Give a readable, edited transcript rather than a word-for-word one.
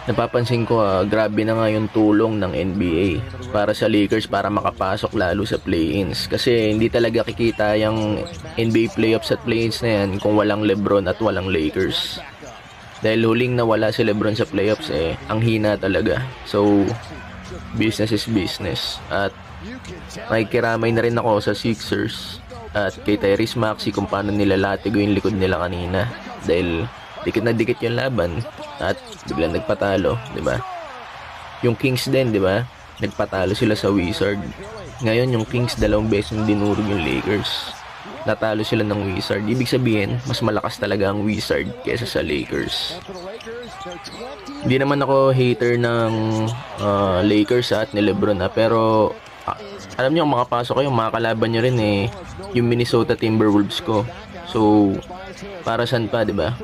Napapansin ko grabe na nga yung tulong ng NBA para sa Lakers para makapasok lalo sa play-ins. Kasi hindi talaga kikita yung NBA playoffs at play-ins na yan kung walang LeBron at walang Lakers. Dahil huling nawala si LeBron sa playoffs ang hina talaga. So, business is business. At nakikiramay na rin ako sa Sixers at kay Tyrese Maxey kung paano nila latigo yung likod nila kanina. Dahil dikit na dikit yung laban at biglang nagpatalo, di ba? Yung Kings din, di ba? Nagpatalo sila sa Wizard. Ngayon yung Kings 2 beses yung dinurog yung Lakers. Natalo sila ng Wizard. Ibig sabihin, mas malakas talaga ang Wizard kaysa sa Lakers. Hindi naman ako hater ng Lakers at ni LeBron pero alam niyo, makapasok kayo, makakalaban niyo rin yung Minnesota Timberwolves ko. So, para saan pa, di ba?